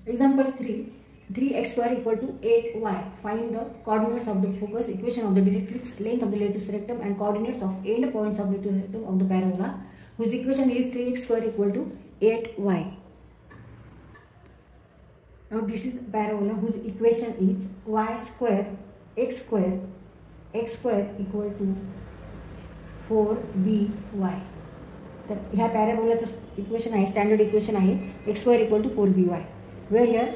Example 3. 3x square equal to 8y. Find the coordinates of the focus, equation of the directrix, length of the latus rectum, and coordinates of end points of the latus rectum of the parabola, whose equation is 3x square equal to 8y. Now this is parabola whose equation is y square x square equal to 4by. तर ह्या पॅराबोलाचं equation आहे, standard equation आहे x square equal to 4by, where here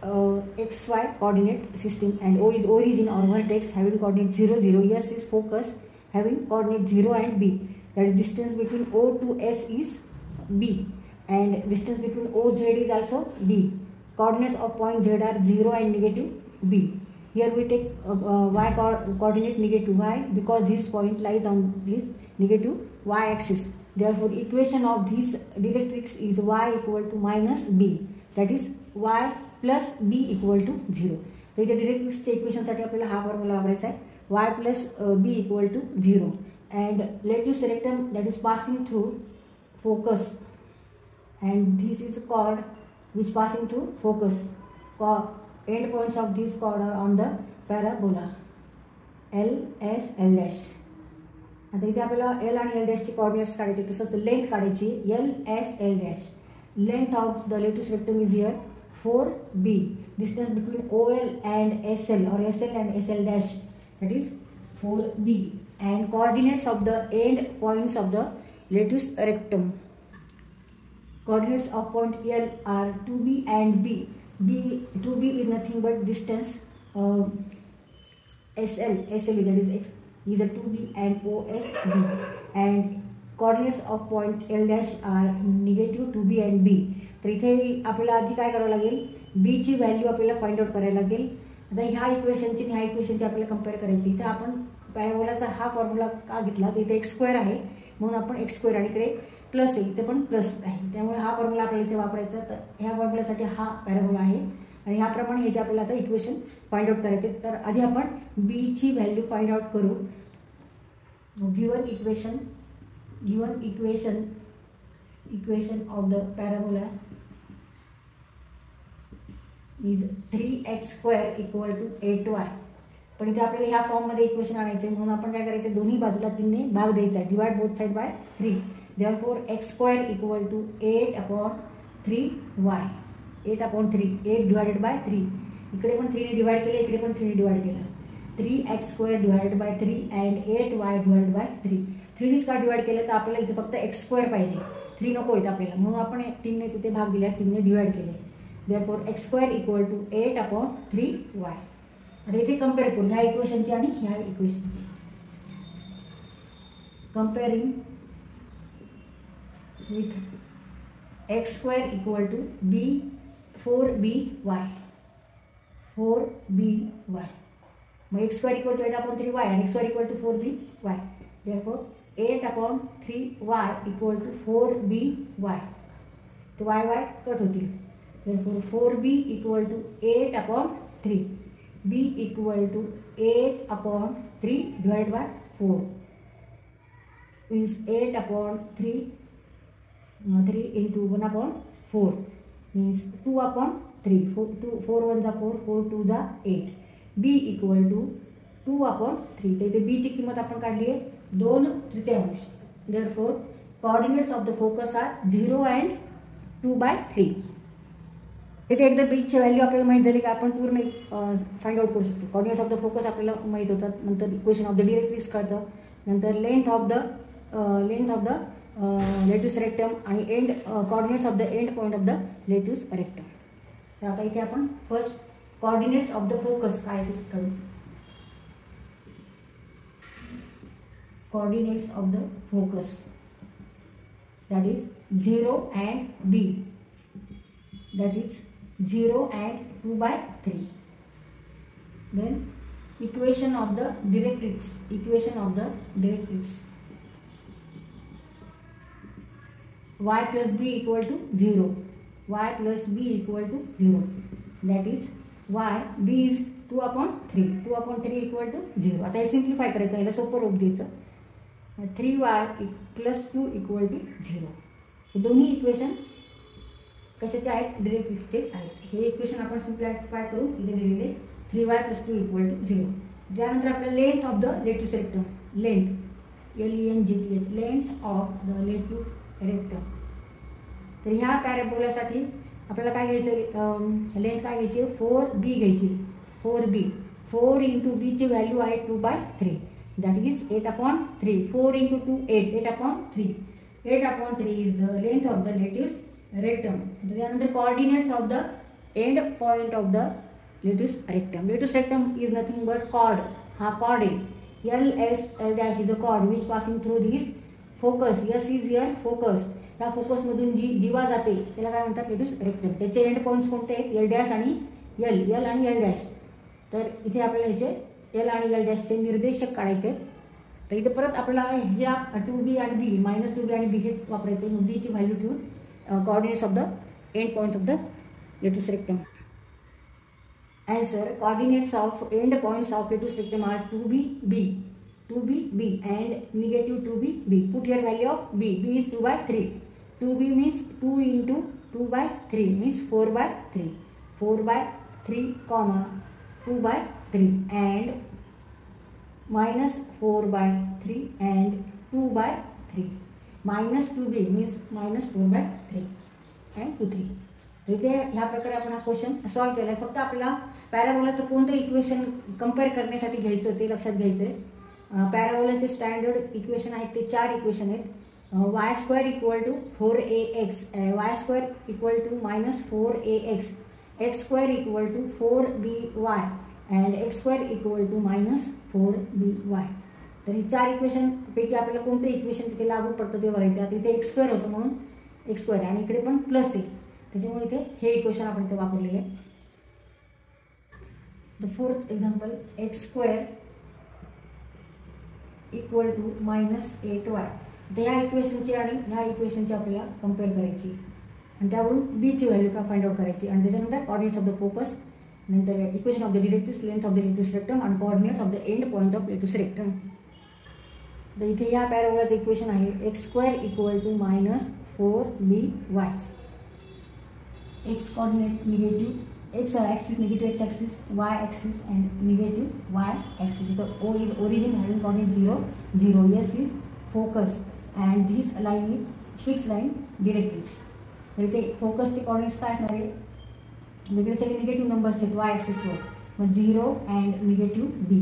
xy coordinate system and O is origin or vertex having coordinate 0 0. S is focus having coordinate 0 and B. That is distance between O to S is B, and distance between OZ is also B. Coordinates of point Z are 0 and negative B. Here we take y coordinate negative y because this point lies on this negative y axis. Therefore, equation of this directrix is y equal to minus b. That is y plus b equal to 0. तर इथे डिरेक्ट्रिक्सच्या इक्वेशनसाठी आपल्याला हा formula वापरायचा आहे, y plus b equal to 0. And latus rectum that is passing through focus, and this is chord which passing through focus. End points of this chord are on the parabola L, S, L dash. आता इथे आपल्याला L आणि L dash चे coordinates काढायचे, तसंच length काढायची L, S, L dash. Length of the latus rectum is here 4b. Distance between OL and SL or SL and SL dash, that is 4b. And coordinates of the end points of the latus rectum. Coordinates of point L are 2b and b. 2b is nothing but distance SL, that is x is a 2b and OS b, and coordinates of point L dash are negative 2b and b. तर इथे आपल्याला आधी काय करावं लागेल, b ची value आपल्याला find out करायला लागेल. आता ह्या इक्वेशनची आणि ह्या इक्वेशनची आपल्याला कंपेअर करायची. तर आपण पॅराबोलाचा हा फॉर्म्युला का घेतला, तर इथे x स्क्वेअर आहे म्हणून आपण x स्क्वेअर आणि इकडे प्लस आहे, इथे पण प्लस आहे, त्यामुळे हा फॉर्म्युला आपल्याला इथे वापरायचा. तर ह्या फॉर्म्युलासाठी हा पॅराबोला आहे आणि ह्याप्रमाणे ह्याचे आपल्याला आता इक्वेशन फाइंड आउट करायचे. तर आधी आपण b ची व्हॅल्यू फाइंड आउट करू. Given equation of the parabola is 3x square equal to 8y. पण इथे आपल्याला ह्या फॉर्ममध्ये इक्वेशन आणायचे म्हणून आपण काय करायचं, दोन्ही बाजूला 3 ने भाग द्यायचा, divide both side by 3. Therefore x square equal to 8/3y. 8/3, 8 divided by 3. इकडे पण 3 ने डिवाइड केलं, इकडे पण 3 ने डिवाइड केलं. 3x square divided by 3 and 8y divided by 3. 3 ने का डिवाइड केलं तर आपल्याला इथे फक्त x स्क्वेअर पाहिजे, 3 नको आहेत आपल्याला, म्हणून आपण 3 ने तिथे भाग दिला, 3 ने डिवाइड केले. Therefore x square equal to 8/3y. आता इथे कंपेअर करू ह्या इक्वेशनची आणि ह्या इक्वेशनची. कंपेअरिंग with x square equal to 4by. 4by. Mug x square equal to 8/3y and x square equal to 4by. Therefore 8/3y equal to 4by. तो y cut होतील. Therefore 4b equal to 8/3. b equal to 8/3 divided by 4 means 8/3. 3 into 1/4 means 2/3. 4 1 जा 4, 4 2 जा 8. b equal to 2/3. तर इथे b ची किंमत आपण काढली आहे 2/3. Therefore coordinates of the focus are 0 and 2/3. इथे एकदा b ची व्हॅल्यू आपल्याला माहित झाली की आपण पूर्ण फाइंड आउट करू शकतो. coordinates of the focus आपल्याला माहित होतात, नंतर इक्वेशन ऑफ द डायरेक्ट्रिक्स कळतं, नंतर length of the latus rectum आणि and coordinates of the end point of the latus rectum. तर आता इथे आपण first coordinates of the focus काय करू. coordinates of the focus that is 0 and b, that is 0 and 2/3. Then equation of the directrix, y plus b equal to 0. y plus b equal to 0. That is y b is 2/3. 2/3 equal to 0. आता हे simplify करायचं, याला सोपं रूप द्यायचं. 3y plus 2 equal to 0. दोन्ही equation कशाचे आहेत, डिरेक्ट्रिक्सचे आहेत. हे इक्वेशन आपण सिम्प्लिफाय करू, इथे लिहिलेले 3y + 2 = 0. त्यानंतर आपल्याला length of the latus rectum, length LENGTH, length of the latus rectum. तर ह्या पॅराबोलासाठी आपल्याला काय घ्यायचं, लेंथ काय घ्यायची, 4b घ्यायची. 4b, 4 × b ची व्हॅल्यू आहे 2/3, that is 8/3. 4 × 2 8, 8/3. 8/3 is the length of the latus rectum. त्यानंतर coordinates of the end point of the latus rectum. Latus rectum is nothing but chord. हा कॉर्ड आहे. L is a chord which passing through this focus. S is here focus. या फोकसमधून जी जीवा जाते त्याला काय म्हणतात, लेट्यूस रेक्टम. त्याचे एंड पॉईंट्स कोणते आहेत, L' आणि L आणि L'. तर इथे आपल्याला ह्याचे L आणि L' चे निर्देशक काढायचे आहेत. तर इथे परत आपल्याला ह्या 2b आणि b, -2b आणि b हेच वापरायचे. मग b ची व्हॅल्यू ठेवून coordinates of the and points of the latus rectum. Answer: coordinates of end points of letus rectum are 2b, b, 2b, b, and negative 2b, b. Put here value of b. B is 2/3. 2b means 2 × 2/3 means 4/3. 4/3, 2/3 and -4/3 and 2/3. -2b means -4/3 and 2/3. इथे ह्या प्रकारे आपण हा question solve केला आहे. फक्त आपल्याला पॅराबोलाचं कोणतं इक्वेशन कंपेअर करण्यासाठी घ्यायचं ते लक्षात घ्यायचं आहे. पॅराबोलाचे स्टँडर्ड इक्वेशन आहेत ते 4 इक्वेशन आहेत. y² = 4ax, y² = -4ax, x² = 4by and x² = -4by. तर ही 4 इक्वेशन पैकी आपल्याला कोणतं इक्वेशन तिथे लागू पडतं ते बघायचं. तिथे x² होतं म्हणून x² आणि इकडे पण प्लस आहे, त्याच्यामुळे इथे हे इक्वेशन आपण इथे वापरलेले आहे. The fourth example, x² = -8y. तर ह्या इक्वेशनची आणि ह्या इक्वेशनची आपल्याला कम्पेअर करायची आणि त्यावरून b ची व्हॅल्यू का फाइंड आउट करायची. आणि त्याच्यानंतर कोऑर्डिनेट्स ऑफ द फोकस, नंतर equation of the directrix, length of the latus rectum आणि coordinates of the end point of latus rectum. तर इथे या पॅराबोलाचं इक्वेशन आहे x² = -4by. x coordinate negative, x axis negative x axis, y axis and negative y axis. So O is origin having coordinate 0, 0. S is focus and this line is fixed line directrix. तर इथे फोकसचे coordinates काय असणार आहे, वेगळे सगळे negative numbers आहेत y ॲक्सिसवर. मग 0 अँड -b,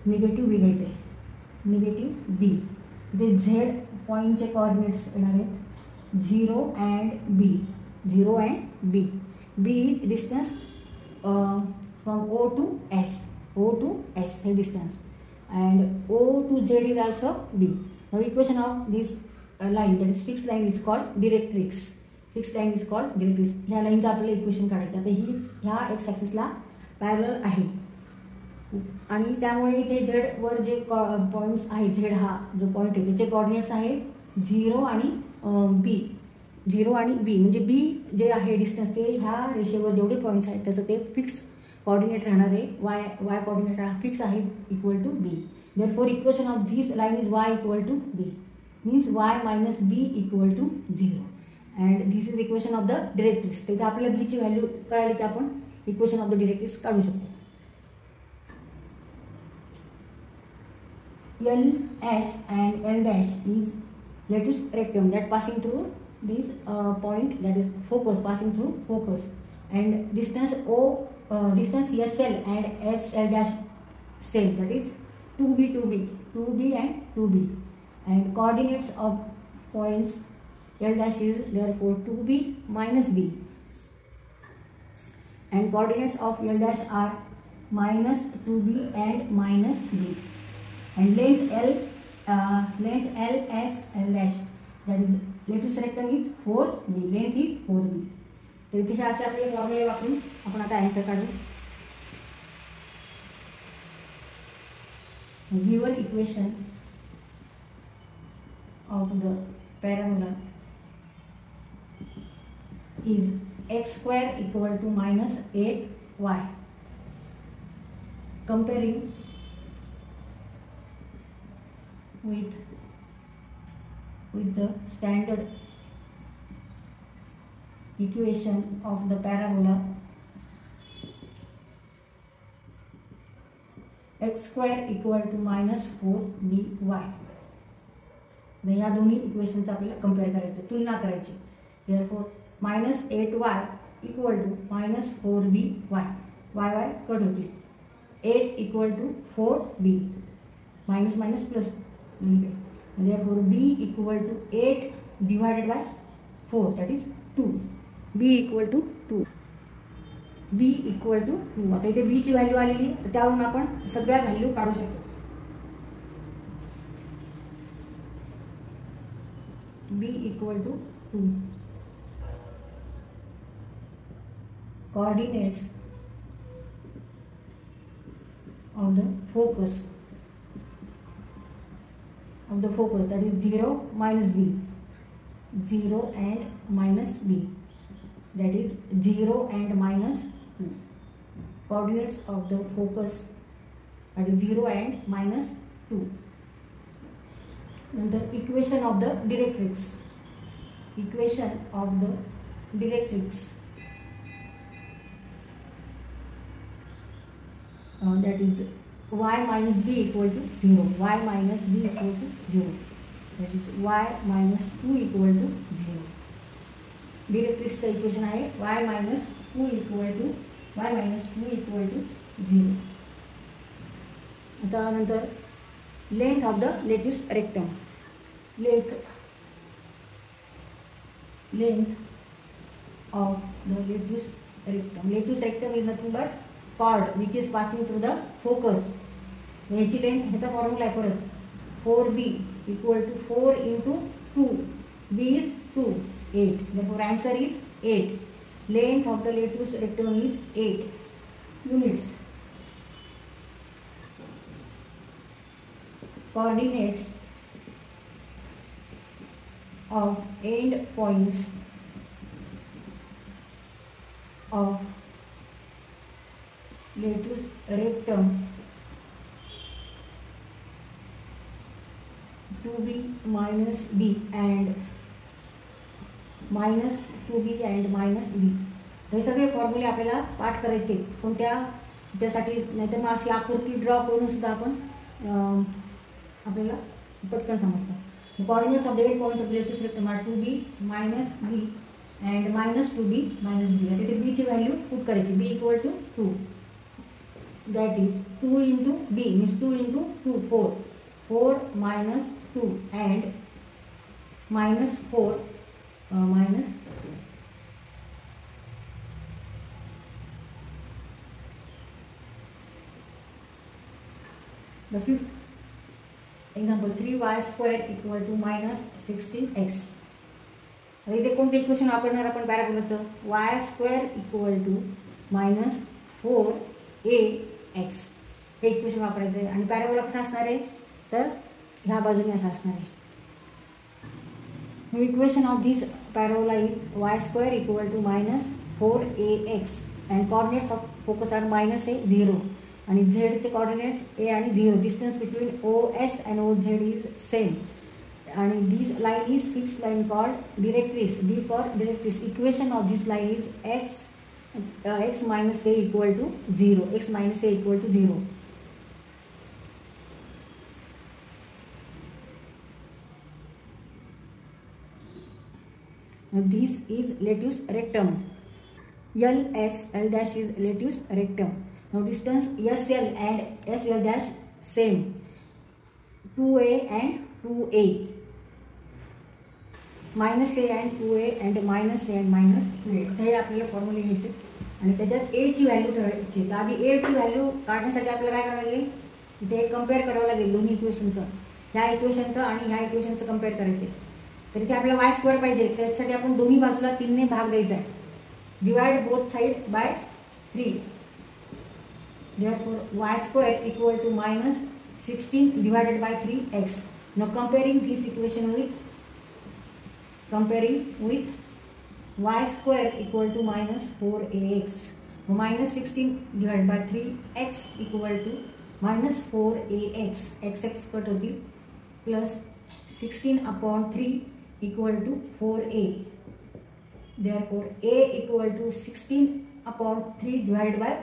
निगेटिव्ह b घ्यायचं आहे, निगेटिव्ह b. इथे z पॉईंटचे कोऑर्डिनेट्स येणार आहेत 0 and b, 0 and b. b is distance from O to S. O to S is distance and O to Z is also b. Now equation of this line, that is fixed line, is called directrix. Fixed line is called directrix. ह्या लाईनचं आपल्याला equation काढायचं. आता ही ह्या x ॲक्सिसला parallel आहे आणि त्यामुळे इथे Z वर जे points आहेत, Z हा जो पॉईंट आहे त्याचे कोऑर्डिनेट्स आहेत 0 आणि b. 0 आणि b म्हणजे b जे आहे डिस्टन्स ते ह्या रेषेवर जेवढे पॉईंट्स आहेत त्याचं ते फिक्स कोऑर्डिनेट राहणार आहे. y कोऑर्डिनेट हा फिक्स आहे equal to b. Therefore equation of this line is y = b, means y - b = 0 and this is equation of the directrix. तर आपल्याला b ची व्हॅल्यू कळाली की आपण इक्वेशन ऑफ द डिरेक्ट्रिक्स काढू शकतो. LS and L' is letus rectum that passing through this point, that is focus, passing through focus, and distance O, distance SL and SL' same, that is 2b, 2b, 2b and 2b, and coordinates of points L' is therefore 2b minus b, and coordinates of L' are -2b and -b, and length L, length LS L', that is lettuce rectum is 4b, length is 4b. तर इथे हे असे आपले फॉर्म्युले वापरून आपण आता answer काढू. Given equation of the parabola is x² = -8y. Comparing with the standard equation of the parabola x square equal to -4by. ह्या दोन्ही इक्वेशनचं आपल्याला कंपेअर करायचं, तुलना करायची. therefore -8y equal to -4by. y cut होतील. 8 equal to 4b. Minus minus plus दोन्हीकडे. therefore b equal to 8 divided by 4, that is 2. b equal to 2. b equal to 2. आता इथे b ची व्हॅल्यू आलेली, तर त्यावरून आपण सगळ्या व्हॅल्यू काढू शकतो. b equal to 2. Coordinates of the focus that is 0 minus b, 0 and minus b, that is 0 and minus 2. Coordinates of the focus that is 0 and minus 2. And the equation of the directrix. That is y minus b equal to 0. y minus b equal to 0. That is y minus 2 equal to 0. Directrix चं equation आहे y minus 2 equal to 0. आता नंतर length of the latus rectum. Length of the latus rectum. Latus rectum is nothing but chord which is passing through the focus. ह्याची length, ह्याचा formula आहे परत 4b equal to 4 into 2. b is 2, 8. Therefore answer is 8. Length of the latus rectum is 8 units. Coordinates of end points of latus rectum 2b minus b and minus 2b and minus b. हे सगळे फॉर्म्युले आपल्याला पाठ करायचे. कोणत्या ज्यासाठी, नाहीतर मग अशी आकृती draw करून सुद्धा आपण आपल्याला पटकन समजतं. Coordinates of the and points of latus rectum are 2b minus b and minus 2b minus b. आता इथे b ची व्हॅल्यू पुट करायची. b equal to 2. That is 2 into b means 2 into 2, 4. 4 minus 2 and minus 4 minus 2. The fifth example, 3y square equal to minus 16x. इथे कोणते equation वापरणार आपण पॅराबोलाचं? y square equal to minus 4ax हे equation वापरायचं आहे. आणि पॅराबोला कसं असणार आहे, तर ह्या बाजूने असं असणार आहे. Equation of this parabola is y square equal to minus 4ax and coordinates of focus are minus a, 0. आणि z चे coordinates a आणि 0. Distance between OS and OZ is same. आणि this line is fixed line called directrix. D for directrix. Equation of this line is x minus a equal to 0. x minus a equal to 0. Now this is latus rectum. L dash is latus rectum. Now distance SL and SL dash same. 2a and 2a. minus a and 2a and minus a and minus 2a. हे आपल्याला फॉर्म्युले घ्यायचे आणि त्याच्यात a ची value ठरवायची. आधी a ची value काढण्यासाठी आपल्याला काय करावं लागेल, इथे कंपेअर करावं लागेल दोन्ही इक्वेशनचं. ह्या इक्वेशनचं आणि ह्या इक्वेशनचं कंपेअर करायचे. तर इथे आपल्याला y स्क्वेअर पाहिजे. त्यासाठी आपण दोन्ही बाजूला 3 ने भाग द्यायचा आहे. Divide both side by 3. Therefore y square equal to minus 16 divided by 3x. Now comparing this equation with y square equal to minus 4ax. Minus 16 divided by 3x equal to minus 4ax. x cut होती plus 16 upon 3 equal to 4a. Therefore A equal to 16/3 divided by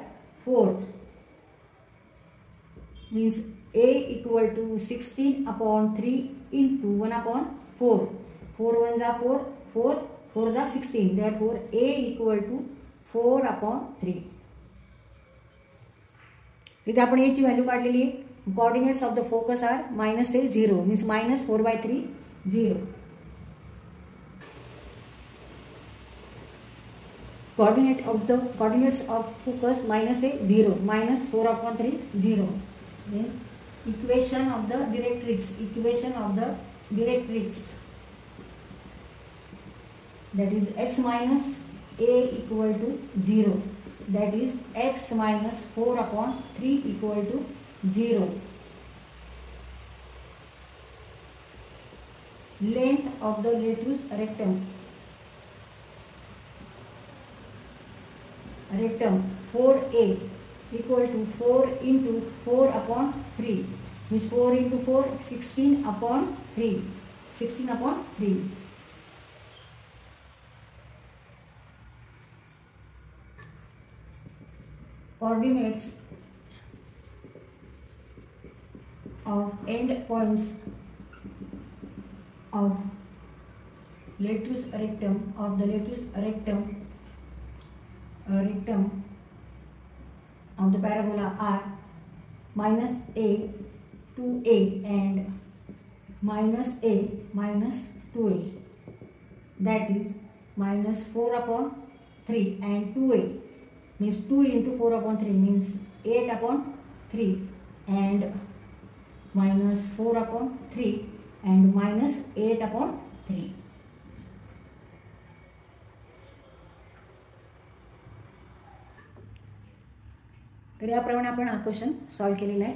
4 means A equal to 16/3 into 1/4. 4 1 जा 4, 4 4 जा 16. Therefore A equal to 4/3. इथे आपण A ची value काढलेली आहे. Coordinates of the focus are -a 0 means -4/3 0. Coordinates of focus -a 0 -4/3 0. Then equation of the directrix that is x minus a equal to 0, that is x minus 4/3 equal to 0. Length of the latrus rectum 4a equal to 4 into 4/3 means 4 into 4 16/3. Coordinates of end points of latrus rectum of the parabola are -a to a and -a minus 2a, that is -4/3 and 2a means 2 into 4/3 means 8/3 and -4/3 and -8/3. तर याप्रमाणे आपण हा question solve केलेला आहे.